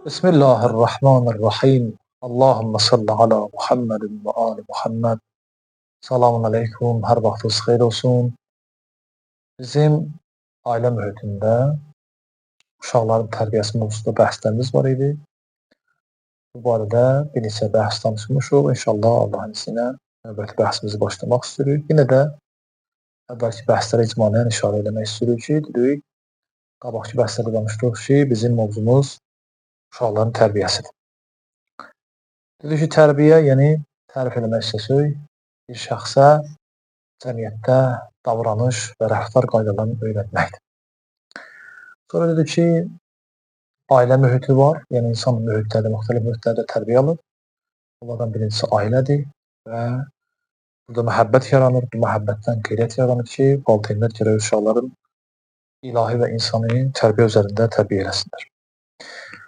Bismillahirrahmanirrahim. Allahümme salli ala Muhammedin ve ali Muhammed. Selamun aleyküm. Hər vaxtınız xeyir olsun. Bizim ailə mühitində uşaqların tərbiyəsi mövzusunda bəhslərimiz var idi. Bu barədə bir neçə bəhs danışmışıq. İnşallah Allahın izni ilə növbəti bəhsimizi başlamaq istəyirik. Yenə də əvvəlki bəhslərə icmalən işarə eləmək istəyirik ki, dedik, qabaqki bəhslərdə danışdıq ki, bizim mövzumuz uşaqların tərbiyəsidir. Dedik ki, tərbiyə, yəni tərif eləmək istəsək, bir şəxsə cəmiyyətdə davranış və rəftar qaydalarını öyrətməkdir. Sonra dedik ki, ailə mühiti var, yəni insan mühitlərdə, müxtəlif mühitlərdə tərbiyə alır. Bunlardan birincisi ailədir və burada məhəbbət yaranır, bu məhəbbətdən qeyrət yaranır ki, valideynlər gərək uşaqların ilahi və insani tərbiyə üzərində tərbiyə eləsinlər.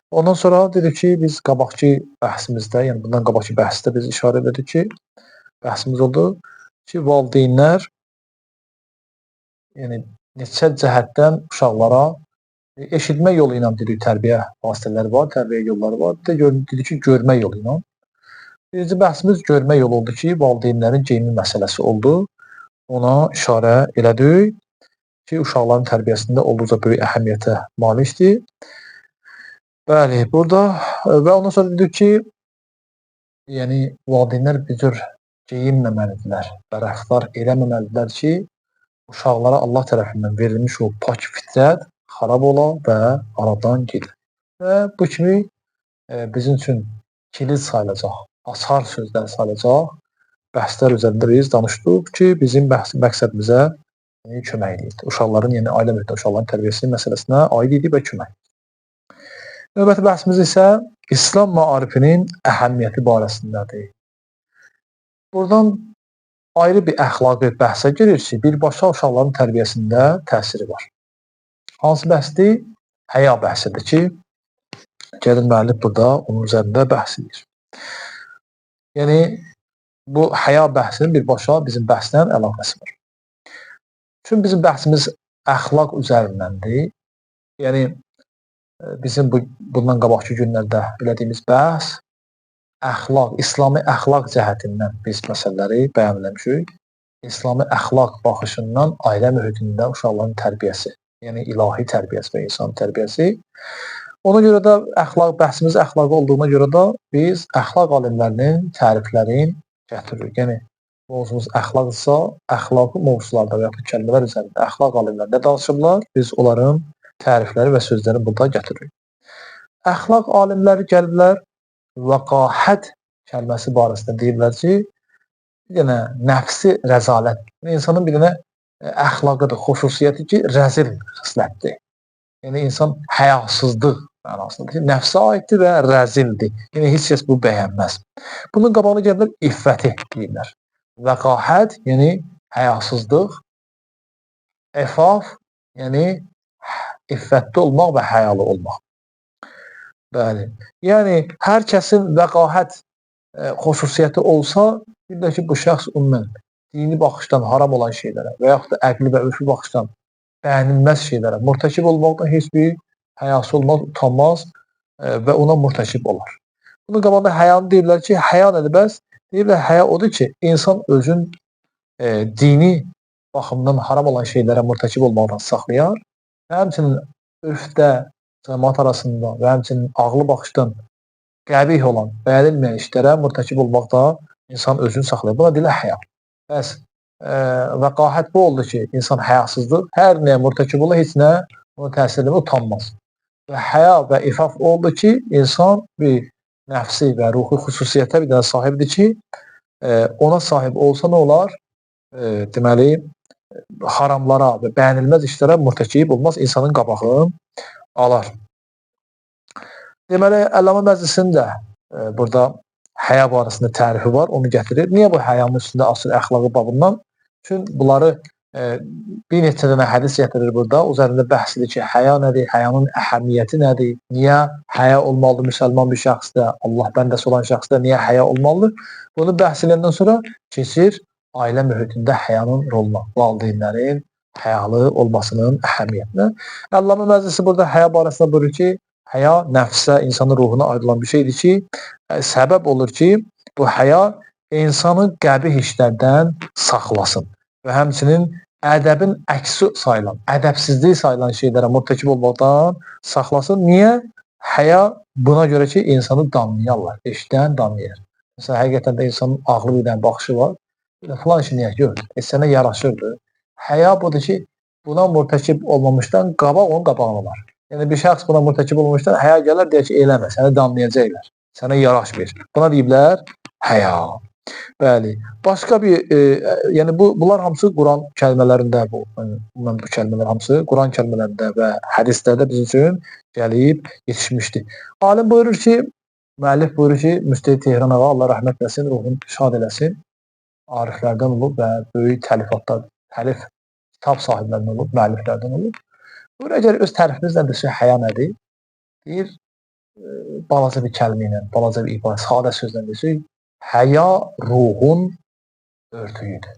Ondan sonra dedik ki, biz qabaqki bəhsimizdə, yəni bundan qabaqki bəhsdə biz işarə edirdik ki, bəhsimiz oldu ki, valideynlər yəni neçə cəhətdən uşaqlara eşitmə yolu ilə dedik tərbiyə vasitələri var, tərbiyə yolları var. Dedik ki, görmə yolu ilə. Birinci bəhsimiz görmə yolu oldu ki, valideynlərin geyimi məsələsi oldu. Ona işarə elədik ki, uşaqların tərbiyəsində olduqca böyük əhəmiyyətə malikdir. Bəli, burada və ondan sonra dedik ki, yəni valideynlər bir cür geyinməməlidirlər və rəftar eləməməlidirlər ki, uşaqlara Allah tərəfindən verilmiş o pak fitrət xarab ola və aradan gedir. Və bu kimi bizim üçün kilit sayılacaq, açar sözlər sayılacaq bəhslər üzərində biz danışdıq ki, bizim məqsədimizə kömək edir. Uşaqların, yəni ailə mühitində uşaqların tərbiyəsi məsələsinə aid idi və kömək. Növbəti bəhsimiz isə İslam maarifinin əhəmiyyəti barəsindədir. Buradan ayrı bir əxlaqi bəhsə girir ki, birbaşa uşaqların tərbiyəsində təsiri var. Hansı bəhsdir? Həya bəhsidir ki, gəlin müəllif burada onun üzərində bəhs edir. Yəni, bu həya bəhsinin birbaşa bizim bəhslə əlaqəsi var. Çünki bizim bəhsimiz əxlaq üzərindəndir. Yəni, bizim bundan qabaqki günlərdə elədiyimiz bəhs əxlaq, İslami əxlaq cəhətindən biz məsələləri bəyan eləmişik. İslami əxlaq baxışından ailə mühitində uşaqların tərbiyəsi, yəni ilahi tərbiyəsi və insan tərbiyəsi. Ona görə də bəhsimiz əxlaqı olduğuna görə də biz əxlaq alimlərinin təriflərini gətiririk. Yəni, mövzumuz əxlaqdırsa, əxlaqı mövzularda və yaxud kəlmələr üzərində əxlaq alimlər nə danışıblar, biz onların tərifləri və sözləri burada gətiririk. Əxlaq alimləri gəliblər, vəqahət kəlməsi barəsində deyirlər ki, bir dənə nəfsi rəzalət, insanın bir dənə əxlaqıdır, xüsusiyyəti ki, rəzil xislətdir. Yəni, insan həyasızlıq mənasındadır, nəfsə aiddir və rəzildir. Yəni, heç kəs bu bəyənməz. Bunun qabağına gəliblər, iffəti deyirlər. Vəqahət, yəni həyasızlıq, efaf, yəni iffətli olmaq və həyalı olmaq. Bəli. Yəni, hər kəsin vəqahət xüsusiyyəti olsa, bildir ki, bu şəxs ümumən dini baxışdan haram olan şeylərə və yaxud da əqli və örfü baxışdan bəyənilməz şeylərə mürtəkib olmaqdan heç bir həyası olmaz, utanmaz və ona mürtəkib olar. Bunun qabağında həyanı deyirlər ki, həya nədir bəs? Deyirlər, həya odur ki, insan özün dini baxımdan haram olan şeylərə mürtəkib olmaqdan saxlayar və həmçinin örfdə, cəmaat arasında və həmçinin ağlı baxışdan qəbih olan, bəyənilməyən işlərə mürtəkib olmaqda insan özünü saxlayır. Buna deyilə həya. Bəs vəqahət bu oldu ki, insan həyasızlıq, hər nəyə mürtəkib olur, heç nə ona təsir edilmə, utanmaz. Və həya və ifaf oldu ki, insan bir nəfsi və ruhi xüsusiyyətə bir dənə sahibdir ki, ona sahib olsa nə olar? Deməli, haramlara və bəyənilməz işlərə mürtəkib olmaz, insanın qabağını alar. Deməli, Əlləmə Məclisinin də burada həya barəsində tərifi var, onu gətirir. Niyə bu həyanın üstündə asır əxlaqı babından? Çünki bunları bir neçə dənə hədis gətirir burada. Üzərində bəhs edir ki, həya nədir, həyanın əhəmiyyəti nədir, niyə həya olmalıdır müsəlman bir şəxsdə, Allah bəndəsi olan şəxsdə niyə həya olmalıdır? Bunu bəhs edəndən sonra keçir ailə mühitində həyanın roluna, valideynlərin həyalı olmasının əhəmiyyətinə. Əlləmə Məclisi burada həya barəsində buyurur ki, Həya nəfsə, insanın ruhuna ayrılan bir şeydir ki, səbəb olur ki, bu həya insanı qəbih işlərdən saxlasın və həmçinin ədəbin əksi sayılan, ədəbsizlik sayılan şeylərə mürtəkib olmaqdan saxlasın. Niyə? Həya buna görə ki, insanı danlayarlar, eşidən danlayır. Məsələn, həqiqətən də insanın ağlı bir dənə baxışı var. Falan işi niyə gör? Sənə yaraşırdı. Həya budur ki, buna mürtəkib olmamışdan qabaq onun qabağını var. Yəni bir şəxs buna mürtəkib olmamışdan həya gələr, deyər ki, eləmə, səni danlayacaqlar. Sənə yaraşmır. Buna deyiblər həya. Bəli. Başqa bir, yəni bunlar hamısı Quran kəlmələrində, bu kəlmələr hamısı Quran kəlmələrində və hədislərdə bizim üçün gəlib yetişmişdir. Alim buyurur ki, müəllif buyurur ki, Müstəid Tehran ağa, Allah rəhmət eləsin, ruhunu şad eləsin, ariflərdən olub və böyük təlifatlar, təlif kitab sahiblərindən olub, müəlliflərdən olub. Buyur, əgər öz tərifimizlə desə, həya nədir? Deyir, balaca bir kəlmə ilə, balaca bir ibarə, sadə sözlə desə, həya ruhun örtüyüdür.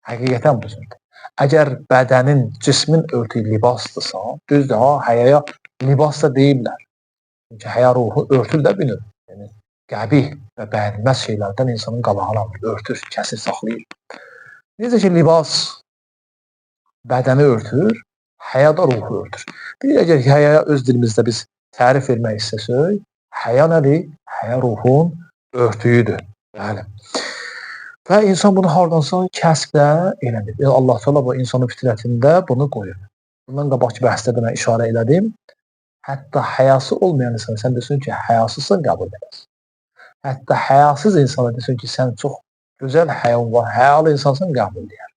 Həqiqətən bu sözdür. Əgər bədənin, cismin örtüyü libasdırsa, düzdür, həyaya libas da deyiblər. Çünki həya ruhu örtür də bilir. Yəni, qəbih və bəyənilməz şeylərdən insanın qabağını alır, örtür, kəsir, saxlayır. Necə ki, libas bədəni örtür, həya da ruhu örtür. Bir əgər həyaya öz dilimizdə biz tərif vermək istəsək, həya nədir? Həya ruhun örtüyüdür. Bəli. Və insan bunu hardansa kəsblə eləmir. Allah Teala bu insanın fitrətində bunu qoyur. Bundan qabaqki bəhsdə də mən işarə elədim. Hətta həyası olmayan insana sən desin ki, həyasızsan, qəbul edəsən. Hətta həyasız insana desin ki, sən çox gözəl həyan var, həyalı insansan, qəbul edər.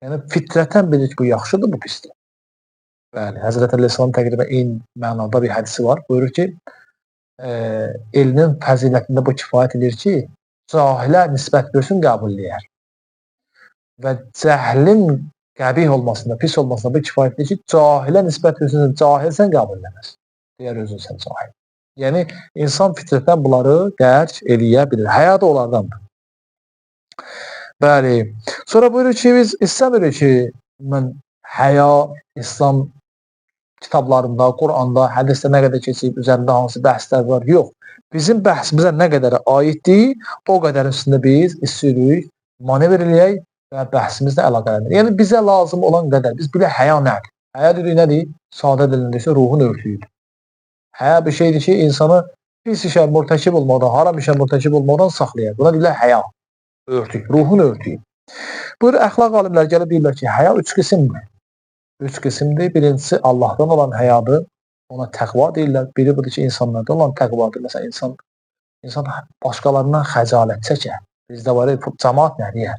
Yəni fitrətən bilir ki, bu yaxşıdır, bu pisdir. Bəli, Həzrət Əleyhisselam təqribən eyni mənada bir hədisi var. Buyurur ki, elinin fəzilətində bu kifayət edir ki, cahilə nisbət görsün, qəbul edər. Və cəhlin qəbih olmasında, pis olmasında bu kifayət edir ki, cahilə nisbət görsün, cahilsən, qəbul edəməz. Deyər özün sən cahil. Yəni, insan fitrətdən bunları dərk eləyə bilir. Həya da onlardandır. Bəli. Sonra buyurur ki, biz istəmirik ki, mən həya, İslam kitablarında, Quranda, hədisdə nə qədər keçib, üzərində hansı bəhslər var, yox. Bizim bəhsimizə nə qədər aiddir, o qədər üstündə biz istəyirik, manevr eləyək və bəhsimizlə əlaqələndir. Yəni, bizə lazım olan qədər, biz bilək həya nədir? Həya dedik nədir? Sadə dilində ruhun örtüyüdür. Həya bir şeydir ki, insanı pis işə mürtəkib olmadan, haram işə mürtəkib olmadan saxlayır. Buna deyirlər həya, örtük, ruhun örtüyü. Buyur, əxlaq alimlər gəlib deyirlər ki, həya 3 qismdir. 3 qismdir. Birincisi Allahdan olan həyadır. Ona təqva deyirlər. Biri budur ki, insanlardan olan təqvadır. Məsələn, insan başqalarından xəcalət çəkər. Bizdə var, cəmaat nə deyər?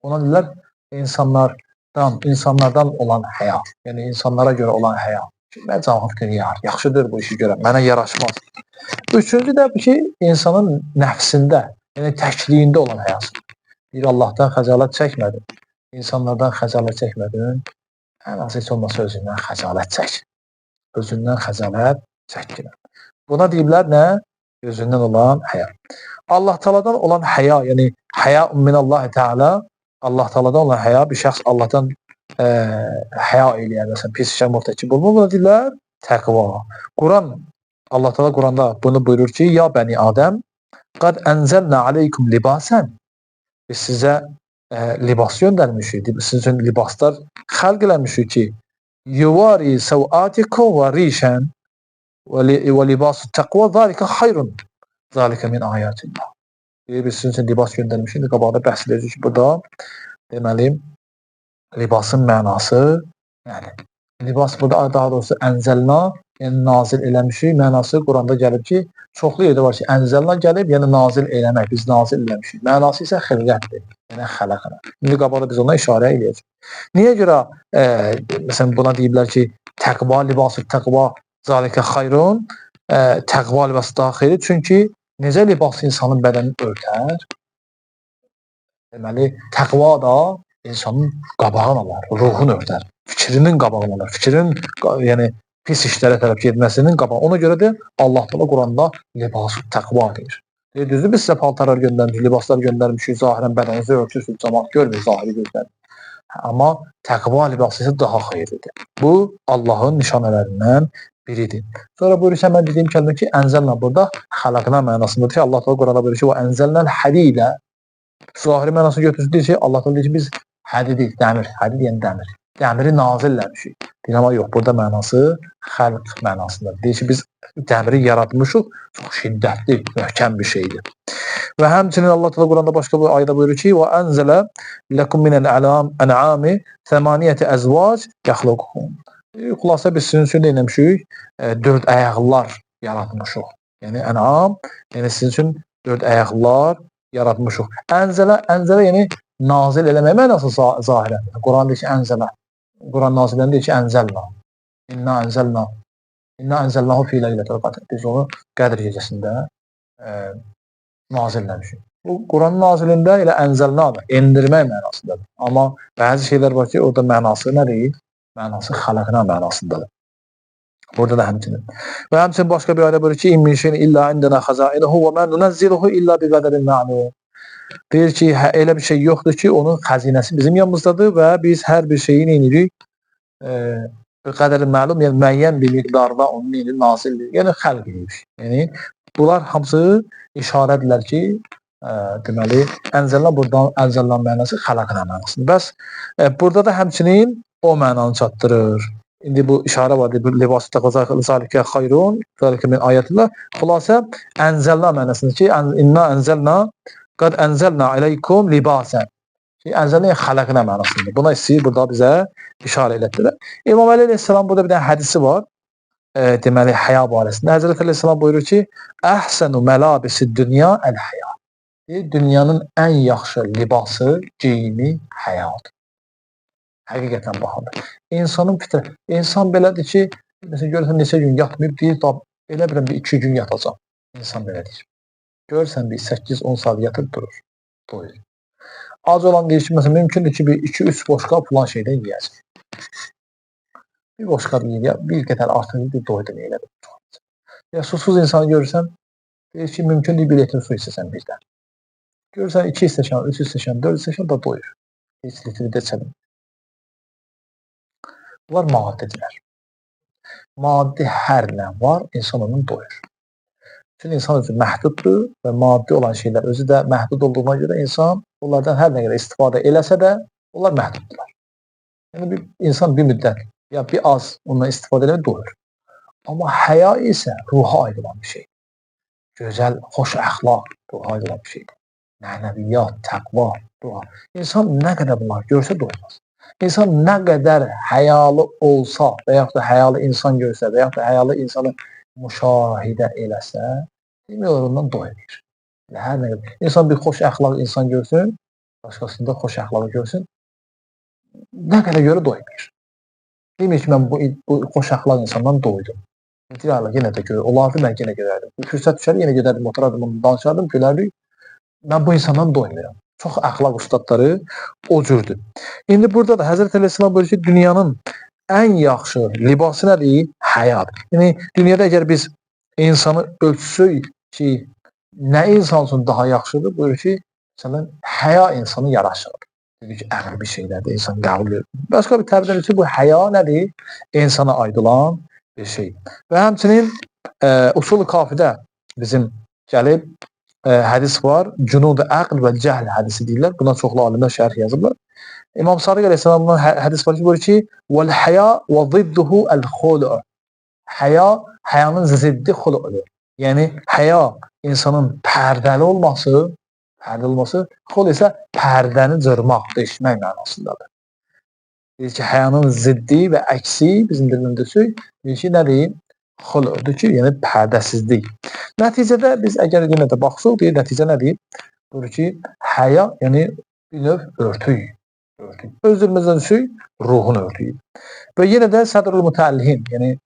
Ona deyirlər, insanlardan olan həya. Yəni, insanlara görə olan həya. Mən cavab deyər, yaxşıdır bu işi görəm, mənə yaraşmaz. Üçüncü də bu ki, insanın nəfsində, yəni təkliyində olan həyası. Bir Allahdan xəcalət çəkmədin, insanlardan xəcalət çəkmədin, ən az heç olmasa özündən xəcalət çək. Özündən xəcalət çəkmə. Buna deyiblər nə? Özündən olan həya. Allah Teala'dan olan həya, yəni həya minallahi Teala, Allah Teala'dan olan həya, bir şəxs Allahdan həya eləyər, məsələn, pis işə mürtəkib olma, buna deyirlər təqva. Quran, Allah Teala Quranda bunu buyurur ki, ya bəni Adəm, qad ənzəlnə aleykum libasən, biz sizə libas göndərmişik, sizin üçün libaslar xəlq eləmişik ki, yuvari səvatikum və rişən və libasu təqva, zəlikə xayrun, zəlikə min ayatillah. Biz sizin üçün libas göndərmişik, qabaqda bəhs edirik ki, burada deməli, libasın mənası, yəni libas burada daha doğrusu ənzəlna, yəni nazil eləmişik, mənası Quranda gəlib ki, çoxlu yerdə var ki, ənzəlna gəlib, yəni nazil eləmək, biz nazil eləmişik. Mənası isə xilqətdir, yəni xələqənə. İndi qabaqda biz ona işarə eləyəcək. Niyə görə, məsələn, buna deyiblər ki, təqva libası, təqva zalikə xayrun, təqva libası daha xeyri, çünki necə libas insanın bədənini örtər? Deməli, təqva da insanın qabağını alır, ruhunu örtər, fikrinin qabağını alır, fikrin yəni pis işlərə tərəf getməsinin qabağını. Ona görə də Allah Teala Quranda libasu təqva deyir. Düzdür, biz sizə paltarlar göndərmişik, libaslar göndərmişik, zahirən bədəninizi örtürsünüz, cəmaat görmür, zahiri gözlər. Amma təqva libası isə daha xeyirlidir. Bu, Allahın nişanələrindən biridir. Sonra buyurur ki, mən dediyim kəlmə ki, ənzəlnə burada xalaqna mənasındadır ki, Allah Teala Quranda buyurur ki, və ənzəlnəl hədidə. Zahiri mənasını götürsün ki, Allah Teala deyir ki, biz hədid, dəmir, hədid yəni dəmir. Dəmiri nazilləmişik. Deyir, amma yox, burada mənası xəlq mənasındadır. Deyir ki, biz dəmiri yaratmışıq, çox şiddətli, möhkəm bir şeydir. Və həmçinin Allah Teala Quranda başqa bir ayədə buyurur ki, və ənzələ ləkum minəl ən'ami thəmaniyyəti əzvac yaxluqukum. Xülasə biz sizin üçün eləmişik, 4 əyaqlılar yaratmışıq. Yəni ən'am, yəni sizin üçün 4 əyaqlılar yaratmışıq. Ənzələ yəni nazil eləmək mənası zahirən. Quran deyir ki, ənzələ. Quran nazilən deyir ki, ənzəlna. İnna ənzəlnahu fi leylətil qadr. Biz onu Qədr gecəsində nazilləmişik. Bu Quran nazilində elə ənzəlnadır, endirmək mənasındadır. Amma bəzi şeylər var ki, orada mənası nədir? Mənası xalaqna mənasındadır. Burada da həmçinin. Və həmçinin başqa bir ayədə buyurur ki, İn min şeyin illə indənə xəzainuhu və mən nunəzziluhu illə bi qədərin ma'lum. Deyir ki, elə bir şey yoxdur ki, onun xəzinəsi bizim yanımızdadır və biz hər bir şeyi neyinirik? Qədərin məlum, yəni müəyyən bir miqdarda onun neyini nazildir. Yəni xəlq edirik. Yəni bunlar hamısı işarədirlər ki, deməli, ənzəllə buradan ənzəllə mənası xəlaqna mənasıdır. Bəs burada da həmçinin o mənanı çatdırır. İndi bu işarə var, libası təqazaq zalikə xayrun, zalikə min ayətillah. Xülasə, ənzəlna mənasıdır ki, inna ənzəlna, qad ənzəlna aleykum libasən. Ənzəlna xəlaqna mənasıdır. Buna istəyir burada bizə işarə elətdirər. İmam Əli əleyhissalam burada bir dənə hədisi var. Deməli, həya barəsində. Həzrət əleyhissalam buyurur ki, əhsənu məlabisi dünya əl-həya. Dünyanın ən yaxşı libası, geyimi həyadır. Həqiqətən baxandır. İnsanın fitrə, insan belədir ki, məsələn, görürsən neçə gün yatmayıb, deyir, elə biləm bir 2 gün yatacaq. İnsan belədir. Görürsən bir 8-10 saat yatıb durur, doyur. Az olan deyir ki, məsələn, mümkündür ki, bir 2-3 boşqab falan şeydən yiyəcək. Bir boşqab yiyir, bir qədər artıq bir doydun elə bir. Ya susuz insanı görürsən, deyir ki, mümkündür bir litr su istəsən birdən. Görürsən 2 stəkan, 3 stəkan, 4 stəkan da doyur. Heç litri də çəlim. Bunlar maddidirlər. Maddi hər nə var, insan onun doyur. Çünki insan özü məhduddur və maddi olan şeylər özü də məhdud olduğuna görə insan onlardan hər nə qədər istifadə eləsə də, onlar məhduddurlar. Yəni bir insan bir müddət, ya bir az ondan istifadə eləmək doyur. Amma həya isə ruha aid olan bir şeydir. Gözəl, xoş əxlaq ruha aid olan bir şeydir. Mənəviyyat, təqva, ruha. İnsan nə qədər bunlar görsə doymaz. İnsan nə qədər həyalı olsa və yaxud da həyalı insan görsə və yaxud da həyalı insanı müşahidə eləsə, demək olar ondan doymuyor. Hər nə qədər. İnsan bir xoş əxlaq insan görsün, başqasında xoş əxlağı görsün, nə qədər görə doymuyor. Demək ki, mən bu xoş əxlaq insandan doydum. Deyirlər, yenə də görə, olardı mən yenə görərdim. Bu fürsət düşər, yenə gedərdim, oturardım, onu danışardım, gülərdik. Mən bu insandan doymuram. Çox əxlaq ustadları o cürdür. İndi burada da Həzrət Əleyhisselam buyurur ki, dünyanın ən yaxşı libası nədir? Həyadır. Yəni, dünyada əgər biz insanı ölçsək ki, nə insan üçün daha yaxşıdır? Buyurur ki, məsələn, həya insanı yaraşır. Dedik ki, əğri bir şeylərdir, insan qəbul edir. Başqa bir təbirdən ki, bu həya nədir? İnsana aid olan bir şey. Və həmçinin usul-u kafidə bizim gəlib hədis var. Cunud-u əql və cəhl hədisi deyirlər. Buna çoxlu alimlər şərh yazıblar. İmam Sadiq əleyhissalamdan hədis var ki, buyurur ki, "Vəl-həya və zidduhu əl-xulu." Həya həyanın ziddi xuluqdur. Yəni həya insanın pərdəli olması, xul isə pərdəni cırmaq, deşmək mənasındadır. Deyir ki, həyanın ziddi və əksi bizim dilində deyir ki, nədir? Xuluqdur ki, yəni pərdəsizlik. Nəticədə biz əgər yenə də baxsaq, deyir, nəticə nədir? Buyurur ki, həya, yəni bir növ örtüyük. Özümüzdən düşük, ruhun örtüyük. Və yenə də Sədrül Mütəllihin, yəni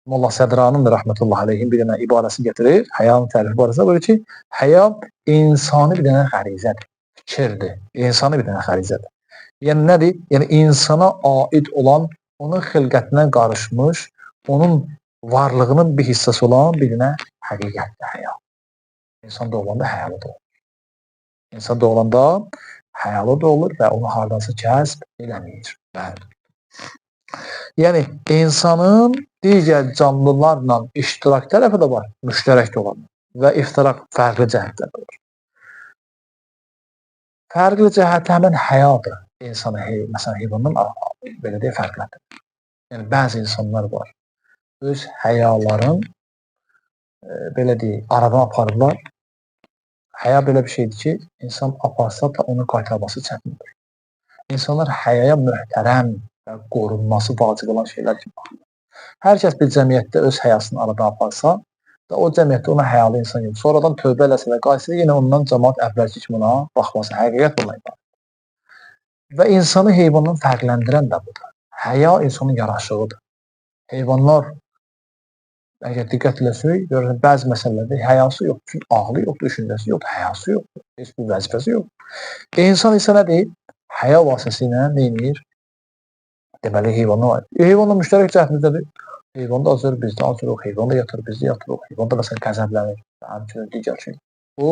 Molla Sədranın da rəhmətullahi aleyhin bir dənə ibarəsi gətirir, həyanın tərifi barəsində buyurur ki, həya insani bir dənə xərizədir, fikirdir, insani bir dənə xərizədir. Yəni nədir? Yəni insana aid olan, onun xilqətinə qarışmış, onun varlığının bir hissəsi olan bir dənə həqiqətdir həya. İnsan doğulanda həyalı doğulur. İnsan doğulanda həyalı doğulur və onu hardansa kəsb eləməyir. Bəli. Yəni insanın digər canlılarla iştirak tərəfi də var, müştərək də olan və iftirak fərqli cəhətlər də var. Fərqli cəhəti həmin həyadır. İnsanı, məsələn, heyvandan belə deyə fərqləndirir. Yəni bəzi insanlar var, öz həyaların belə deyək, aradan aparırlar. Həya belə bir şeydir ki, insan aparsa da onu qaytarması çətindir. İnsanlar həyaya möhtərəm və qorunması vacib olan şeylər kimi baxırlar. Hər kəs bir cəmiyyətdə öz həyasını aradan aparsa da o cəmiyyətdə ona həyalı insan yoxdur. Sonradan tövbə eləsə və qayıtsa yenə ondan cəmaət əvvəlki kimi ona baxması. Həqiqət bundan ibarət. Və insanı heyvandan fərqləndirən də budur. Həya insanın yaraşığıdır. Heyvanlar, əgər diqqət eləsək, görürsən, bəzi məsələlərdə həyası yoxdur. Çünki ağlı yoxdur, düşüncəsi yoxdur, həyası yoxdur. Heç bir vəzifəsi yoxdur. İnsan isə nə deyir? Həya vasitəsilə nə edir? Deməli, heyvanla var. Heyvanla müştərək cəhətimizdədir. Heyvan da azır, bizdə azırıq. Heyvan da yatır, bizdə yatırıq. Heyvan da məsələn qəzəblənir. Həmçinin digər şey. Bu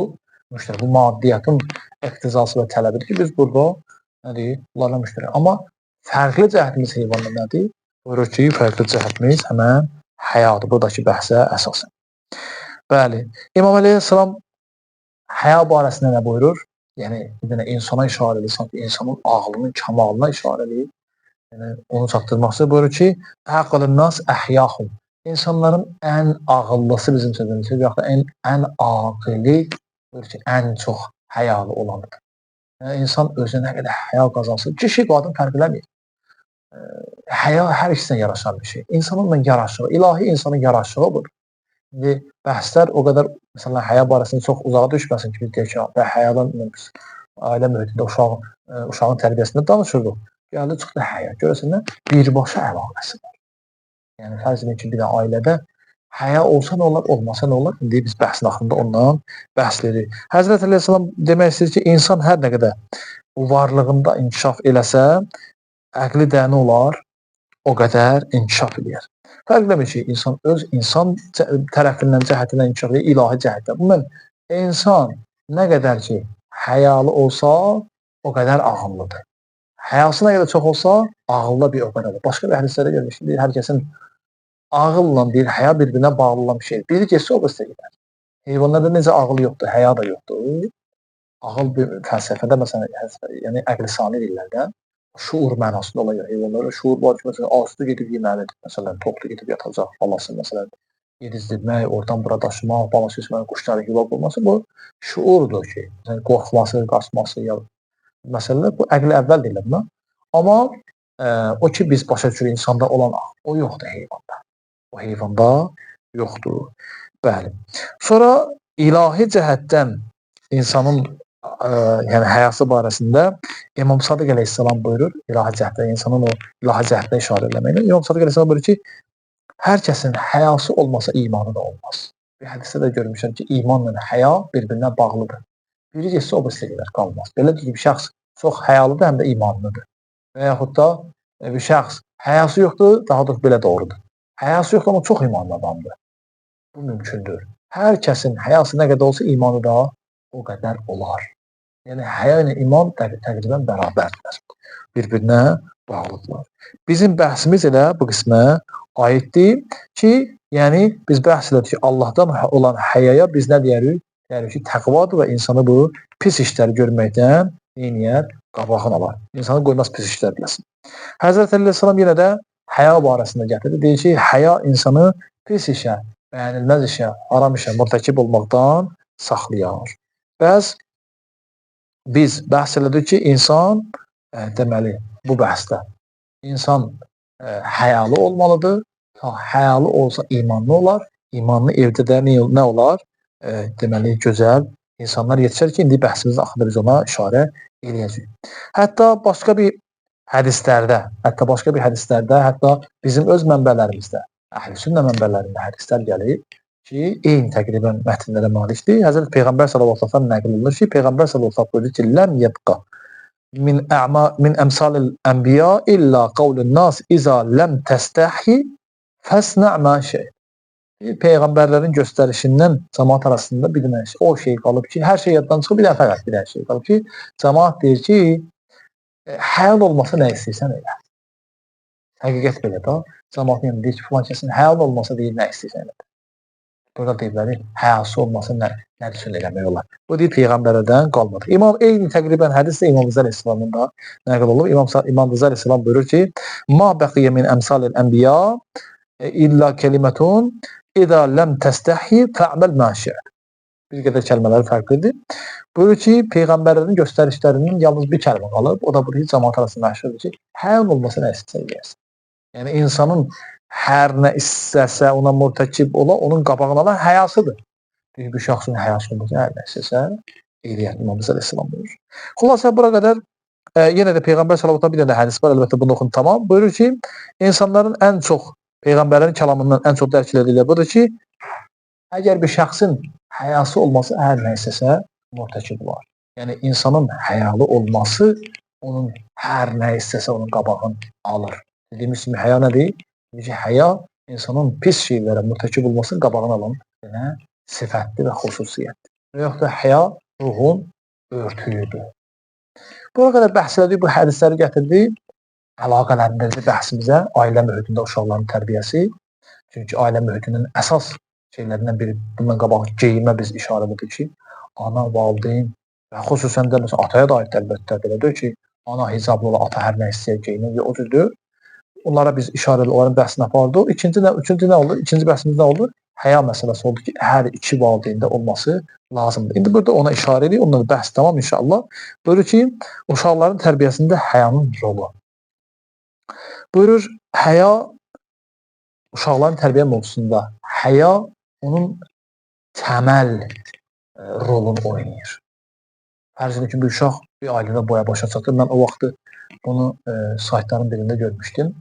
müştərək, bu maddiyyatın iqtizası və tələbidir ki, biz burada nədir? Bunlarla müştərək. Amma fərqli cəhətimiz heyvanla nədir? Buyurur ki, fərqli cəhətimiz həmən həyadır. Buradakı bəhsə əsasən. Bəli. İmam Əleyhisselam həya barəsində nə buyurur? Yəni, bir dənə insana işarə edir, sanki insanın ağlının kamalına işarə edir. Yəni, onu çatdırmaq istəyir. Buyurur ki, əqlın nas əhyahum. İnsanların ən ağıllısı bizim sözümüzdə, yaxud da ən aqili, buyurur ki, ən çox həyalı olanıdır. Yəni, insan özünə nə qədər həya qazansın, kişi, qadın fərq eləmir. Həya hər ikisindən yaraşan bir şey. İnsanın yaraşığı, ilahi insanın yaraşığı budur. İndi bəhslər o qədər, məsələn, həya barəsində çox uzağa düşməsin ki, biz deyək ki, həyadan ailə mühitində uşağın tərbiyəsində danışırdıq. Gəldi, çıxdı həya. Görəsən, birbaşa əlaqəsi var. Yəni, fərz edin ki, bir də ailədə həya olsa nə olar, olmasa nə olar? İndi biz bəhsin axırında ondan bəhsləyirik. Həzrət Əleyhisselam demək istəyir ki, insan hər nə qədər varlığında inkişaf eləsə, əqli də nə olar? O qədər inkişaf edir. Fərq eləmir ki, insan tərəfindən, cəhətindən inkişaf edir, ilahi cəhətdən. Bunun insan nə qədər ki, həyalı olsa, o qədər ağıllıdır. Həyası nə qədər çox olsa, ağılla bir o qədərdir. Başqa bir hədislərdə görmüşdür, hər kəsin ağılla bir həya bir-birinə bağlı olan bir şeydir. Biri geçsə, o qısa gedər. Heyvanlarda necə ağıl yoxdur, həya da yoxdur. Ağıl bir fəlsəfədə, məsələn, yəni əqli sani dillərdə şuur mənasında olan heyvanlarda şuur var ki, məsələn, ağüstü gedib yeməlidir. Məsələn, toplu gedib yatacaq, balası, məsələn, yedizdirmək, oradan bura daşımaq, balası üstünə quşların yuva qurması, bu şuurdur ki, qorxması, qaçması, ya məsələlər, bu əqli əvvəl deyilir buna. Amma o ki, biz başa düşürük insanda olan o yoxdur heyvanda. O heyvanda yoxdur. Bəli. Sonra ilahi cəhətdən insanın yəni həyası barəsində İmam Sadiq əleyhissalam buyurur, ilahi cəhətdə insanın o ilahi cəhətdə işarə eləməklə. İmam Sadiq əleyhissalam buyurur ki, hər kəsin həyası olmasa imanı da olmaz. Bir hədisdə də görmüşəm ki, imanla həya bir-birinə bağlıdır. Biri geçsə o birisi qədər qalmaz. Belədir ki, bir şəxs çox həyalıdır, həm də imanlıdır. Və yaxud da bir şəxs həyası yoxdur, daha doğrusu belə doğrudur. Həyası yoxdur, amma çox imanlı adamdır. Bu mümkündür. Hər kəsin həyası nə qədər olsa, imanı da o qədər olar. Yəni, həya ilə iman təqribən bərabərdir. Bir-birinə bağlıdırlar. Bizim bəhsimiz elə bu qismə aiddir ki, yəni biz bəhs edirik ki, Allahdan olan həyaya biz nə deyirik? Yəni ki, təqvadır və insanı bu pis işləri görməkdən neyniyər? Qabağını alar. İnsanı qoymaz pis işlər biləsin. Həzrət Əleyhisselam yenə də həya barəsində gətirir. Deyir ki, həya insanı pis işə, bəyənilməz işə, haram işə, mürtəkib olmaqdan saxlayar. Bəs biz bəhs elədik ki, insan deməli bu bəhsdə insan həyalı olmalıdır. Həyalı olsa imanlı olar. İmanlı evdə də nə olar? Deməli, gözəl insanlar yetişər ki, indi bəhsimizin axırda biz ona işarə eləyəcəyik. Hətta başqa bir hədislərdə, hətta bizim öz mənbələrimizdə, Əhl-i Sünnə mənbələrində hədislər gəlir ki, eyni təqribən mətnlərə malikdir. Həzrət Peyğəmbər sallallahu əleyhi və səlləm nəql olunur ki, Peyğəmbər sallallahu əleyhi və səlləm buyurur ki, "Ləm yebqa min əmsalil ənbiya illa qavlun nas iza ləm təstəhi fəsna' ma şey." Peyğəmbərlərin göstərişindən cəmaat arasında bir dənə o şey qalıb ki, hər şey yaddan çıxıb, bir dənə fəqət bir dənə şey qalıb ki, cəmaat deyir ki, həyal olmasa nə istəyirsən elə. Həqiqət belə də. Cəmaatın yanında deyir ki, filan kəsin həyalı olmasa deyir, nə istəyirsən elə. Burada deyirlər, həyası olmasa nə üçün eləmək olar. Bu deyir, Peyğəmbərdən qalmadı. Eyni təqribən hədisdə İmam Rıza Əleyhisselamın da nəql olunub. İmam Rıza Əleyhisselam buyurur ki, ma bəqiyyə min əmsalil ənbiya illa kelimetun İdə ləm təstəhi fə'məl məşəə. Bir qədər kəlmələri fərqlidir. Buyurur ki, Peyğəmbərlərin göstərişlərinin yalnız bir kəlmə qalıb. O da budur ki, cəmaat arasında məşhurdur ki, həyan olmasa nə istəsə eləyərsən. Yəni, insanın hər nə istəsə, ona mürtəkib ola, onun qabağına alan həyasıdır. Bir şəxsin həyası olmasa, hər nə istəsə eləyər. İmam Rıza Əleyhisselam buyurur. Xülasə, bura qədər yenə də Peyğəmbər salavatına bir dənə hədis var, əlbəttə bunu oxun tamam. Buyurur ki, insanların ən çox, Peyğəmbərlərin kəlamından ən çox dərk edildiyi budur ki, əgər bir şəxsin həyası olması hər nə istəsə mürtəkib olar. Yəni, insanın həyalı olması onun hər nə istəsə onun qabağını alır. Dediyimiz kimi həya nədir? Həya insanın pis şeylərə mürtəkib olmasının qabağını alan sifətdir və xüsusiyyətdir. Və yaxud da həya ruhun örtüyüdür. Buna qədər bəhs elədik, bu hədisləri gətirdik. Əlaqələndirdi bəhsimizə ailə mühitində uşaqların tərbiyəsi. Çünki ailə mühitinin əsas şeylərindən biri, bundan qabaq geyimə biz işarə edik ki, ana, valideyn və xüsusən də məsələn, ataya da aid əlbəttə belədir ki, ana hicablı ola, ata hər nə istəyir geyinir, o cüzdür. Onlara biz işarə edirik, onların bəhsini apardıq. Üçüncü nə oldu? İkinci bəhsimiz nə oldu? Həya məsələsi oldu ki, hər iki valideyndə olması lazımdır. İndi burada ona işarə edirik, ondan da bəhs tamam inşallah. Buyurur ki, uşaqların tərbiyəsində həyanın rolu. Buyurur, həya uşaqların tərbiyə mövzusunda həya onun təməl rolunu oynayır. Fərz edin ki, bir uşaq bir ailədə boya başa çatır. Mən o vaxtı bunu saytların birində görmüşdüm.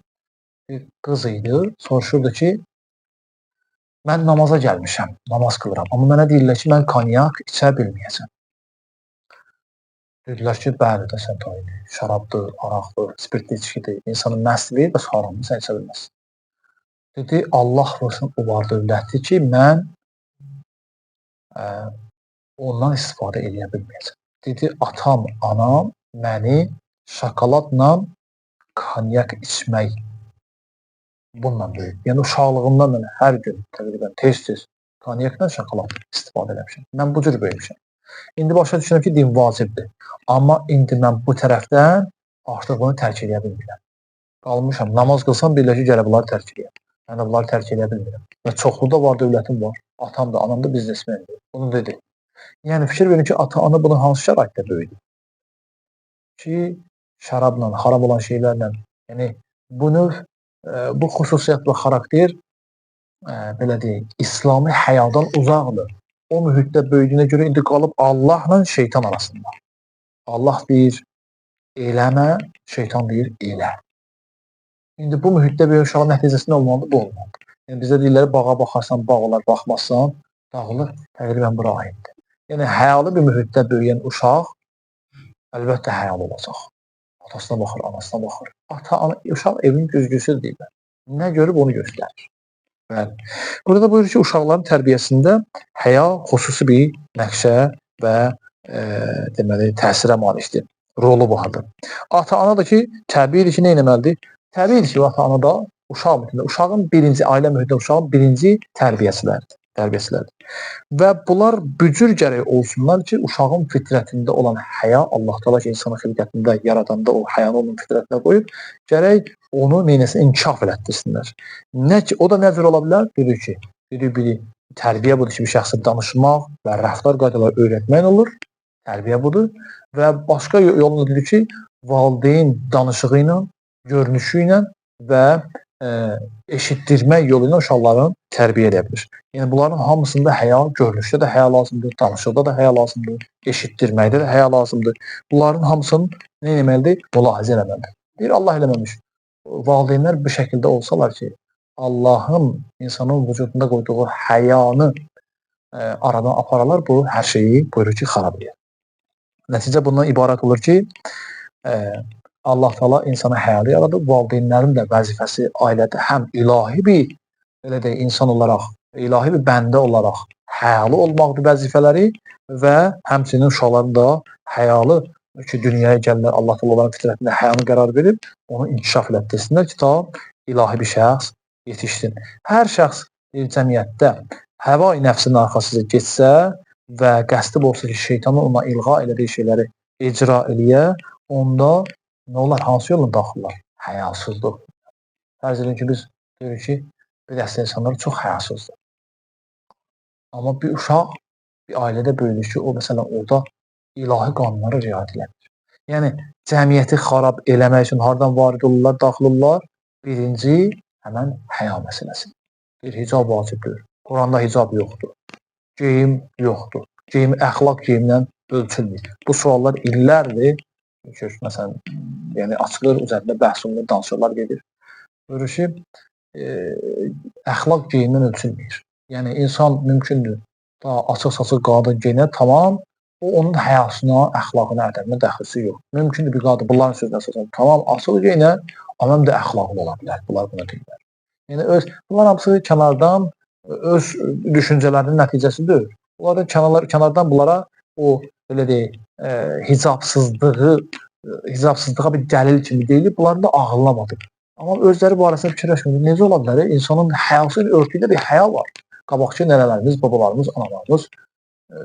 Bir qız idi, soruşurdu ki, mən namaza gəlmişəm, namaz qılıram. Amma mənə deyirlər ki, mən konyak içə bilməyəcəm. Dedilər ki, bəli də sən tayini, şərabdır, araqdır, spirtli içkidir, insanın məslidir və haramdır, sən içə bilməzsin. Dedi, Allah vursun o var dövlətdir ki, mən ondan istifadə edə bilməyəcəm. Dedi, atam, anam məni şokoladla konyak içmək bununla böyük. Yəni, uşaqlığımdan mən hər gün təqribən tez-tez konyakla şokolad istifadə eləmişəm. Mən bu cür böyümüşəm. İndi başa düşünürəm ki, din vacibdir. Amma indi mən bu tərəfdən artıq bunu tərk edə bilmirəm. Qalmışam, namaz qılsam birləşi gələ bunları tərk edə. Mən də bunları tərk edə bilmirəm. Və çoxlu da var, dövlətim var. Atam da, anam da biznesmendir. Bunu dedi. Yəni, fikir verin ki, ata-ana bunu hansı şəraitdə böyüdü? Ki, şərabla, haram olan şeylərlə, yəni, bu xüsusiyyət və xarakter, belə deyək, İslami həyadan uzaqdır. O mühitdə böyüdüyünə görə indi qalıb Allahla şeytan arasında. Allah deyir, eləmə, şeytan deyir, elə. İndi bu mühitdə böyük uşağın nəticəsində olmalıdır, bu olmalıdır. Yəni, bizə deyirlər, bağa baxarsan, bağ olar, baxmazsan, dağılır, təqribən bura aiddir. Yəni, həyalı bir mühitdə böyüyən uşaq, əlbəttə həyalı olacaq. Atasına baxır, anasına baxır. Uşaq evin güzgüsüdür deyirlər. Nə görüb onu göstərir. Bəli. Burada buyurur ki, uşaqların tərbiyəsində həya xüsusi bir nəqşə və deməli, təsirə malikdir. Rolu vardır. Ata-ana da ki, təbiidir ki, nə etməlidir? Təbiidir ki, ata-ana da uşaq mühitində, uşağın birinci, ailə mühitində uşağın birinci tərbiyəsilərdir. Və bunlar bücür gərək olsunlar ki, uşağın fitrətində olan həya, Allah Teala ki, insanın xilqətində, yaradanda o həyanı onun fitrətinə qoyub, gərək onu neynəsə inkişaf elətdirsinlər. O da nə cür ola bilər? Dedik ki, biri tərbiyə budur ki, bir şəxsə danışmaq və rəftar qaydaları öyrətmək olur. Tərbiyə budur. Və başqa yolunu dedik ki, valideyn danışığı ilə, görünüşü ilə və eşitdirmək yolu ilə uşaqların tərbiyə edə bilir. Yəni, bunların hamısında həya, görünüşdə də həya lazımdır, danışıqda da həya lazımdır, eşitdirməkdə də həya lazımdır. Bunların hamısını nə etməlidir? Mülahizə eləməlidir. Deyir, Allah eləməmiş. Valideynlər bu şəkildə olsalar ki, Allahın insanın vücudunda qoyduğu həyanı aradan aparalar, bu hər şeyi buyurur ki, xarab edir. Nəticə bundan ibarət olur ki, Allah Teala insana həyalı yaradıb, valideynlərin də vəzifəsi ailədə həm ilahi bir, belə deyək, insan olaraq, ilahi bir bəndə olaraq həyalı olmaqdır vəzifələri və həmçinin uşaqların da həyalı ki, dünyaya gəlirlər, Allah Teala onların fitrətində həyanı qərar verib, onu inkişaf elətdirsinlər ki, ta ilahi bir şəxs yetişsin. Hər şəxs cəmiyyətdə həva-i nəfsinin arxasıca getsə və qəsdi olsa ki, şeytanın ona ilğa elədiyi şeyləri icra eləyə, onda nə olar? Hansı yolla daxillər? Həyasızlıq. Fərz edin ki, biz görürük ki, bir dəstə insanlar çox həyasızdır. Amma bir uşaq bir ailədə böyüdür ki, o məsələn orada ilahi qanunlara riayət eləmir. Yəni cəmiyyəti xarab eləmək üçün hardan varid olurlar, daxil olurlar? Birinci, həmən həya məsələsi. Bir hicab vacibdir. Quranda hicab yoxdur. Geyim yoxdur. Geyim, əxlaq geyimlə ölçülmür. Bu suallar illərdir. Məsələn, yəni açılır, üzərində bəhs olunur, danışıqlar gedir. Görür ki, əxlaq geyimlə ölçülmür. Yəni insan mümkündür, daha açıq-saçıq qadın geyinər, tamam, o onun həyasına, əxlaqına, ədəbinə dəxilsi yox. Mümkündür bir qadın, bunların sözünə əsasən, tamam, açıq geyinər, amma həm də əxlaqlı ola bilər. Bunlar buna deyirlər. Yəni bunlar hamısı kənardan öz düşüncələrinin nəticəsidir. Bunlardan kənardan bunlara o belə deyək, hicabsızlığa bir dəlil kimi deyilib, bunların da ağılamadır. Amma özləri barəsində fikirləşmir. Necə ola bilər? İnsanın həyası örtüyündə bir həya var. Qabaqçı nənələrimiz, babalarımız, analarımız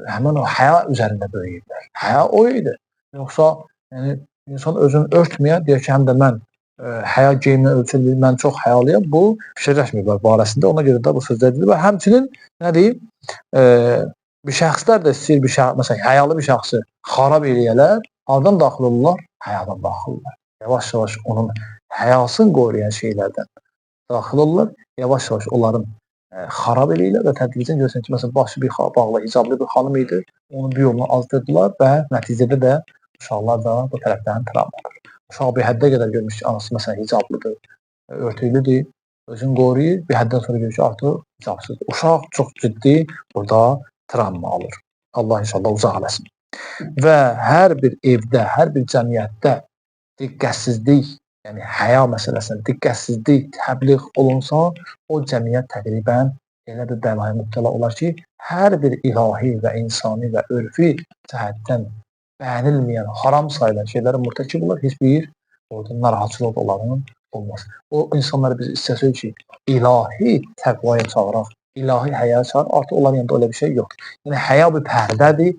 həmin o həya üzərində böyüyüblər. Həya o idi. Yoxsa yəni, insan özünü örtməyə, deyək ki, həm də mən həya geyimlə ölçülür, mən çox həyalıyam. Bu fikirləşməyiblər barəsində. Ona görə də bu sözlər edilir. Və həmçinin nə deyim, bir şəxslər də istəyir, məsələn, həyalı bir şəxsi xarab eləyələr, hardan daxil olurlar? Həyadan daxil olurlar. Yavaş-yavaş onun həyasını qoruyan şeylərdən daxil olurlar. Yavaş-yavaş onların xarab eləyirlər və tədricən görürsən ki, məsələn, başı bir bağlı, hicablı bir xanım idi. Onu bir yolla azdırdılar və nəticədə də uşaqlar da bu tərəfdən travmadır. Uşaq bir həddə qədər görmüş ki, anası məsələn hicablıdır, örtüylüdür, özünü qoruyur. Bir həddən sonra görür ki, artıq hicabsızdır. Uşaq çox ciddi burada travma alır. Allah inşallah uzaq eləsin. Və hər bir evdə, hər bir cəmiyyətdə diqqətsizlik, yəni həya məsələsində diqqətsizlik təbliğ olunsa, o cəmiyyət təqribən elə bir bəlaya mübtəla olar ki, hər bir ilahi və insani və örfi cəhətdən bəyənilməyən, haram sayılan şeylərə mürtəkib olar, heç bir orada narahatçılıq onların olmaz. O insanları biz istəsək ki, ilahi təqvaya çağıraq, ilahi həyaya çağır, artıq onların yanında öyle bir şey yoxdur. Yəni həya bir pərdədir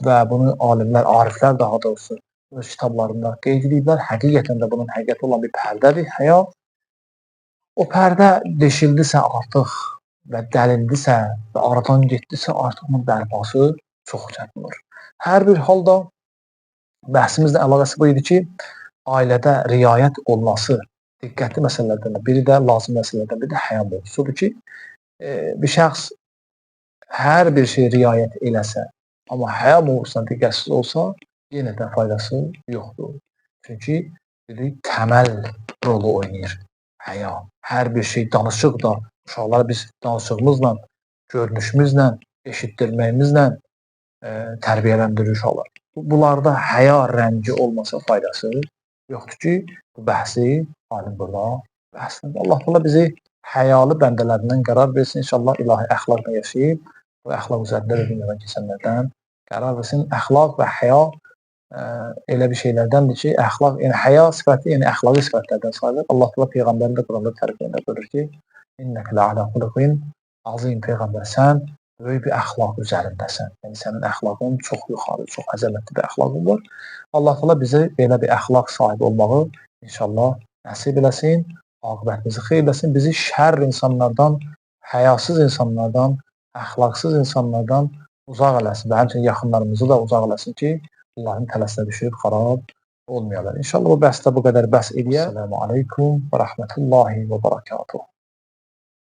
və bunu alimlər, ariflər daha doğrusu öz kitablarında qeyd ediblər. Həqiqətən də bunun həqiqəti olan bir pərdədir həya. O pərdə deşildisə artıq və dəlindisə və aradan getdisə artıq onun bərpası çox çətin olur. Hər bir halda bəhsimizlə əlaqəsi bu idi ki, ailədə riayət olması diqqətli məsələlərdən biri də, lazım məsələlərdən biri də həya mövzusudur ki, bir şəxs hər bir şey riayət eləsə, amma həya mövzusuna diqqətsiz olsa, yenə də faydası yoxdur. Çünki təməl rolu oynayır həya. Hər bir şey danışıq da, uşaqlara biz danışığımızla, görünüşümüzlə, eşitdirməyimizlə tərbiyələndirir uşaqlar. Bunlarda həya rəngi olmasa faydası yoxdur ki, bu bəhsi alim burada bəhsdir. Allah Allah bizi həyalı bəndələrindən qərar versin. İnşallah ilahi əxlaqla yaşayıb, bu əxlaq üzərində də dünyadan keçənlərdən qərar versin. Əxlaq və həya elə bir şeylərdəndir ki, əxlaq, yəni həya sifəti, yəni əxlaqi sifətlərdən sayılır. Allah Allah Peyğəmbərin də Quranda təriflərində buyurur ki, İnnəkə lə'alə xuluqin azim Peyğəmbər, sən böyük bir əxlaq üzərindəsən. Yəni sənin əxlaqın çox yuxarı, çox əzəmətli bir əxlaqın var. Allah Allah bizə belə bir əxlaq sahibi olmağı inşallah nəsib eləsin, aqibətimizi xeyir eləsin, bizi şər insanlardan, həyasız insanlardan, əxlaqsız insanlardan uzaq eləsin və həmçinin yaxınlarımızı da uzaq eləsin ki, Allahın tələsinə düşüb xarab olmayalar. İnşallah bu bəhsdə bu qədər bəhs edək. Esselamu aleykum və rəhmətullahi və barakatuhu.